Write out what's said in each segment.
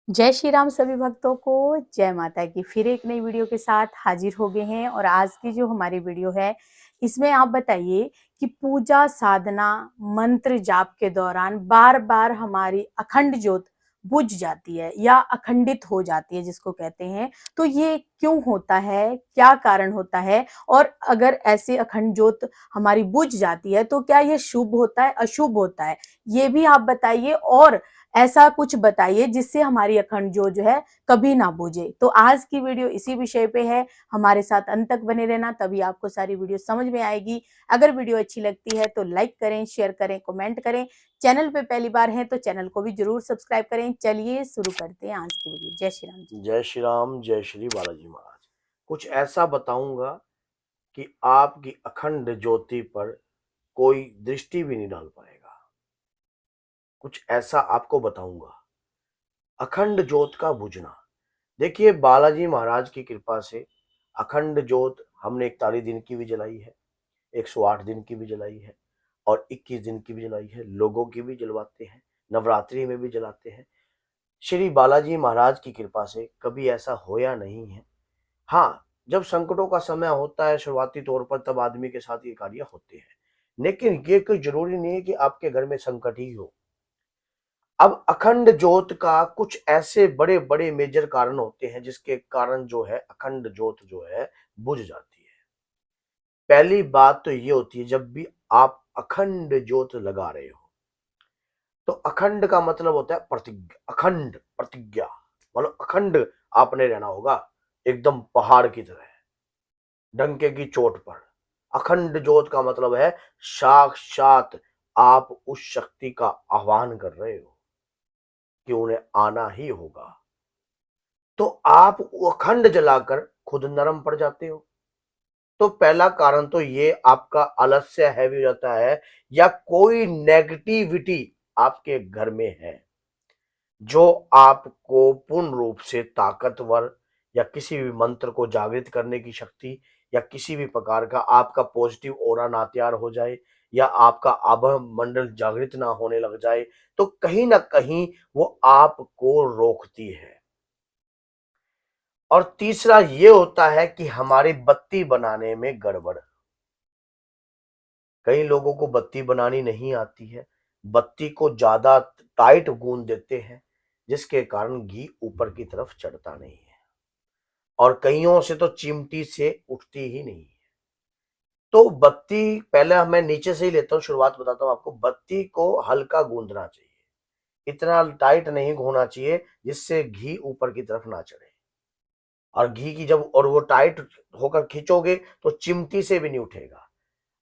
जय श्री राम सभी भक्तों को। जय माता की। फिर एक नई वीडियो के साथ हाजिर हो गए हैं और आज की जो हमारी वीडियो है इसमें आप बताइए कि पूजा साधना मंत्र जाप के दौरान बार बार हमारी अखंड ज्योत बुझ जाती है या अखंडित हो जाती है जिसको कहते हैं। तो ये क्यों होता है, क्या कारण होता है, और अगर ऐसी अखंड ज्योत हमारी बुझ जाती है तो क्या ये शुभ होता है अशुभ होता है, ये भी आप बताइए। और ऐसा कुछ बताइए जिससे हमारी अखंड ज्योत जो है कभी ना बुझे। तो आज की वीडियो इसी विषय पे है, हमारे साथ अंत तक बने रहना, तभी आपको सारी वीडियो समझ में आएगी। अगर वीडियो अच्छी लगती है तो लाइक करें, शेयर करें, कमेंट करें। चैनल पे पहली बार हैं तो चैनल को भी जरूर सब्सक्राइब करें। चलिए शुरू करते हैं आज की वीडियो। जय श्री राम जी। जय श्री राम, जय श्री बालाजी महाराज। कुछ ऐसा बताऊंगा कि आपकी अखंड ज्योति पर कोई दृष्टि भी नहीं डाल पाएगा। कुछ ऐसा आपको बताऊंगा। अखंड ज्योत का बुझना। देखिए, बालाजी महाराज की कृपा से अखंड ज्योत हमने 41 दिन की भी जलाई है, 108 दिन की भी जलाई है और 21 दिन की भी जलाई है। लोगों की भी जलवाते हैं, नवरात्रि में भी जलाते हैं। श्री बालाजी महाराज की कृपा से कभी ऐसा होया नहीं है। हाँ, जब संकटों का समय होता है शुरुआती तौर पर, तब आदमी के साथ ये कार्य होते हैं, लेकिन ये कोई जरूरी नहीं है कि आपके घर में संकट ही हो। अब अखंड ज्योत का कुछ ऐसे बड़े बड़े मेजर कारण होते हैं जिसके कारण जो है अखंड ज्योत जो है बुझ जाती है। पहली बात तो ये होती है, जब भी आप अखंड ज्योत लगा रहे हो तो अखंड का मतलब होता है प्रतिज्ञा। अखंड प्रतिज्ञा मतलब अखंड आपने रहना होगा, एकदम पहाड़ की तरह, डंके की चोट पर। अखंड ज्योत का मतलब है साक्षात आप उस शक्ति का आह्वान कर रहे हो कि उन्हें आना ही होगा। तो आप अखंड जलाकर खुद नरम पड़ जाते हो। तो पहला कारण तो ये आपका आलस्य हैवी हो जाता है, या कोई नेगेटिविटी आपके घर में है जो आपको पूर्ण रूप से ताकतवर, या किसी भी मंत्र को जागृत करने की शक्ति, या किसी भी प्रकार का आपका पॉजिटिव ऑरा ना तैयार हो जाए, या आपका आभा मंडल जागृत ना होने लग जाए, तो कहीं ना कहीं वो आपको रोकती है। और तीसरा ये होता है कि हमारी बत्ती बनाने में गड़बड़। कई लोगों को बत्ती बनानी नहीं आती है, बत्ती को ज्यादा टाइट गूंद देते हैं, जिसके कारण घी ऊपर की तरफ चढ़ता नहीं है, और कईयों से तो चिमटी से उठती ही नहीं है। तो बत्ती पहले मैं नीचे से ही लेता हूँ, शुरुआत बताता हूँ आपको। बत्ती को हल्का गूंदना चाहिए, इतना टाइट नहीं होना चाहिए जिससे घी ऊपर की तरफ ना चढ़े। और घी की जब और वो टाइट होकर खींचोगे तो चिमटी से भी नहीं उठेगा।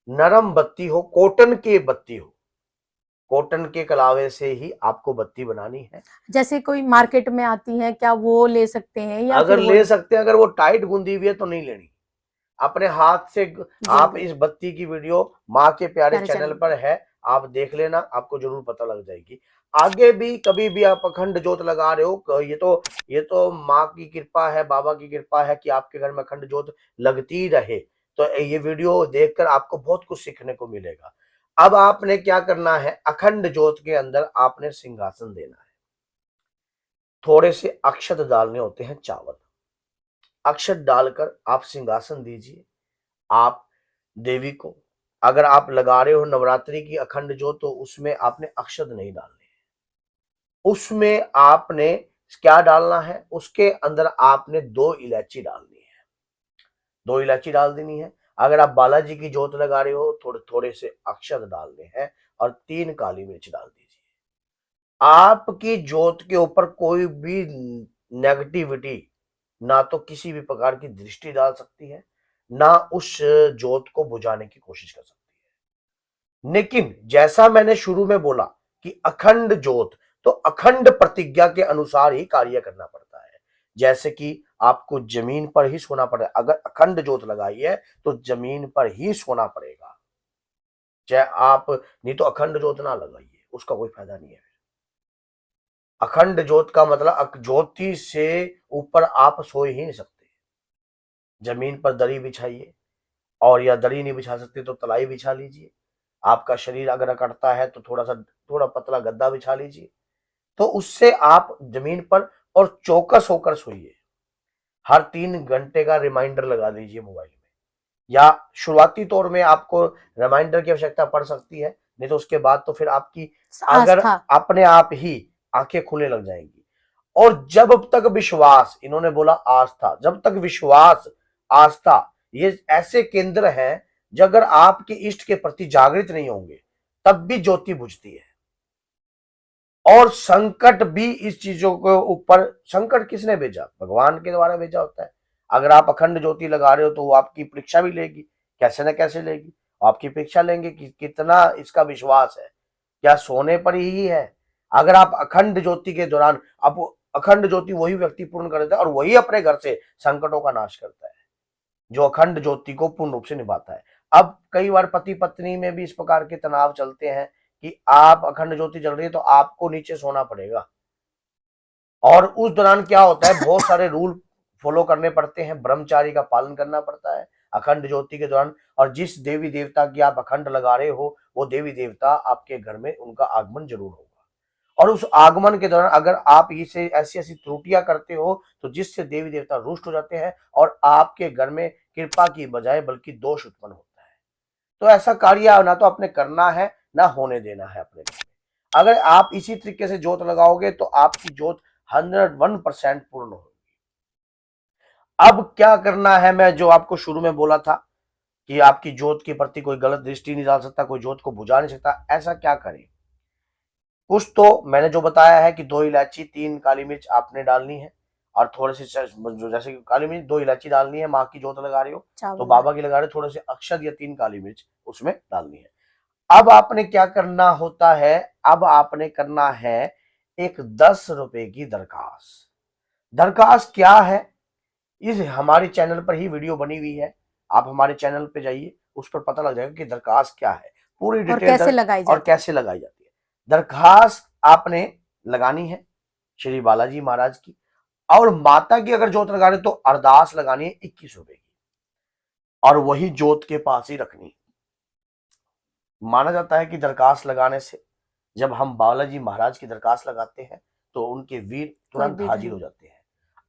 नरम बत्ती हो, कॉटन की बत्ती हो, कॉटन के कलावे से ही आपको बत्ती बनानी है। जैसे कोई मार्केट में आती है, क्या वो ले सकते हैं या फिर अगर वो ले सकते हैं, अगर वो टाइट गूंदी हुई है तो नहीं लेनी। अपने हाथ से जी आप जी इस बत्ती की वीडियो माँ के प्यारे प्यारे चैनल चैनल। पर है, आप देख लेना, आपको जरूर पता लग जाएगी। आगे भी कभी भी आप अखंड ज्योत लगा रहे हो, ये तो माँ की कृपा है, बाबा की कृपा है कि आपके घर में अखंड ज्योत लगती रहे। तो ये वीडियो देखकर आपको बहुत कुछ सीखने को मिलेगा। अब आपने क्या करना है, अखंड ज्योत के अंदर आपने सिंहासन देना है। थोड़े से अक्षत डालने होते हैं, चावल अक्षत डालकर आप सिंहासन दीजिए। आप देवी को, अगर आप लगा रहे हो नवरात्रि की अखंड ज्योत, तो उसमें आपने अक्षत नहीं डालने हैं। उसमें आपने क्या डालना है, उसके अंदर आपने 2 इलायची डालनी है, 2 इलायची डाल देनी है। अगर आप बालाजी की ज्योत लगा रहे हो, थोड़े थोड़े से अक्षत डालने हैं, और 3 काली मिर्च डाल दीजिए। आपकी ज्योत के ऊपर कोई भी नेगेटिविटी, ना तो किसी भी प्रकार की दृष्टि डाल सकती है, ना उस ज्योत को बुझाने की कोशिश कर सकती है। लेकिन जैसा मैंने शुरू में बोला कि अखंड ज्योत, तो अखंड प्रतिज्ञा के अनुसार ही कार्य करना पड़ता है। जैसे कि आपको जमीन पर ही सोना पड़ेगा, अगर अखंड ज्योत लगाई है तो जमीन पर ही सोना पड़ेगा। चाहे आप, नहीं तो अखंड ज्योत ना लगाइए, उसका कोई फायदा नहीं है। अखंड ज्योत का मतलब ज्योति से ऊपर आप सो ही नहीं सकते। जमीन पर दरी बिछाइए, और या दरी नहीं बिछा सकते तो तलाई बिछा लीजिए। आपका शरीर अगर अकड़ता है तो थोड़ा पतला गद्दा बिछा लीजिए। तो उससे आप जमीन पर और चौकस होकर सोइए। हर 3 घंटे का रिमाइंडर लगा दीजिए मोबाइल में, या शुरुआती तौर में आपको रिमाइंडर की आवश्यकता पड़ सकती है, नहीं तो उसके बाद तो फिर आपकी अगर आस्था। अपने आप ही आंखें खुलने लग जाएंगी। और जब तक विश्वास, इन्होंने बोला आस्था, जब तक विश्वास, आस्था, ये ऐसे केंद्र हैं जो अगर आपके इष्ट के प्रति जागृत नहीं होंगे तब भी ज्योति बुझती है। और संकट भी इस चीजों के ऊपर, संकट किसने भेजा? भगवान के द्वारा भेजा होता है। अगर आप अखंड ज्योति लगा रहे हो तो वो आपकी परीक्षा भी लेगी, कैसे न कैसे लेगी। आपकी परीक्षा लेंगे कि कितना इसका विश्वास है, क्या सोने पर ही है। अगर आप अखंड ज्योति के दौरान, अब अखंड ज्योति वही व्यक्ति पूर्ण कर देता है और वही अपने घर से संकटों का नाश करता है जो अखंड ज्योति को पूर्ण रूप से निभाता है। अब कई बार पति पत्नी में भी इस प्रकार के तनाव चलते हैं कि आप अखंड ज्योति जल रही है तो आपको नीचे सोना पड़ेगा, और उस दौरान क्या होता है, बहुत सारे रूल फॉलो करने पड़ते हैं, ब्रह्मचारी का पालन करना पड़ता है अखंड ज्योति के दौरान। और जिस देवी देवता की आप अखंड लगा रहे हो वो देवी देवता आपके घर में, उनका आगमन जरूर होगा। और उस आगमन के दौरान अगर आप इसे ऐसी ऐसी त्रुटियां करते हो तो जिससे देवी देवता रुष्ट हो जाते हैं और आपके घर में कृपा की बजाय बल्कि दोष उत्पन्न होता है। तो ऐसा कार्य ना तो आपने करना है ना होने देना है अपने घर में। अगर आप इसी तरीके से जोत लगाओगे तो आपकी जोत 101% पूर्ण होगी। अब क्या करना है, मैं जो आपको शुरू में बोला था कि आपकी जोत के प्रति कोई गलत दृष्टि नहीं डाल सकता, कोई जोत को बुझा नहीं सकता, ऐसा क्या करें? कुछ तो मैंने जो बताया है कि 2 इलायची 3 काली मिर्च आपने डालनी है, और थोड़े से जैसे काली मिर्च 2 इलायची डालनी है, माँ की जोत लगा रही हो तो बाबा की लगा रहे हो, थोड़े से अक्षत या 3 काली मिर्च उसमें डालनी है। अब आपने क्या करना होता है, अब आपने करना है एक 10 रुपए की दरखास्त। दरखास्त क्या है, इस हमारे चैनल पर ही वीडियो बनी हुई है, आप हमारे चैनल पे जाइए, उस पर पता लग जाएगा कि दरखास्त क्या है, पूरी और डिटेल कैसे लगाई और जाती है। कैसे लगाई जाती है। दरखास्त आपने लगानी है श्री बालाजी महाराज की, और माता की अगर जोत लगा रहे तो अरदास लगानी है 21 रुपए की, और वही जोत के पास ही रखनी है। माना जाता है कि दरखास्त लगाने से, जब हम बालाजी महाराज की दरखास्त लगाते हैं तो उनके वीर तुरंत हाजिर हो जाते हैं,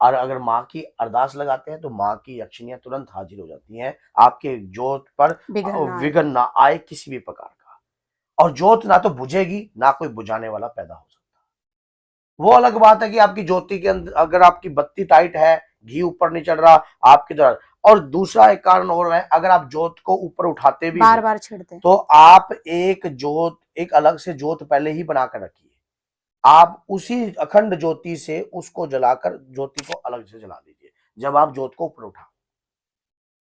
और अगर माँ की अरदास लगाते हैं तो माँ की यक्षिणियां तुरंत हाजिर हो जाती हैं आपके जोत पर, विघ्न ना आए किसी भी प्रकार का, और जोत ना तो बुझेगी ना कोई बुझाने वाला पैदा हो सकता। वो अलग बात है कि आपकी ज्योति के अंदर अगर आपकी बत्ती टाइट है, घी ऊपर नहीं चढ़ रहा आपके द्वारा, और दूसरा एक कारण और है, अगर आप जोत को ऊपर उठाते भी बार बार छिड़ते हैं तो आप एक अलग से जोत पहले ही बनाकर रखिए। आप उसी अखंड ज्योति से उसको जलाकर ज्योति को अलग से जला दीजिए जब आप जोत को ऊपर उठाओ।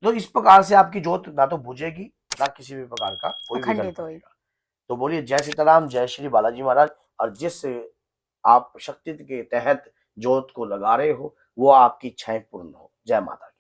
तो इस प्रकार से आपकी जोत ना तो बुझेगी ना किसी भी प्रकार का कोई विघ्न अखंडित होगी। पड़ेगा। तो बोलिए जय सीताराम, जय श्री बालाजी महाराज। और जिस आप शक्ति के तहत जोत को लगा रहे हो वो आपकी इच्छाएं पूर्ण हो। जय माता।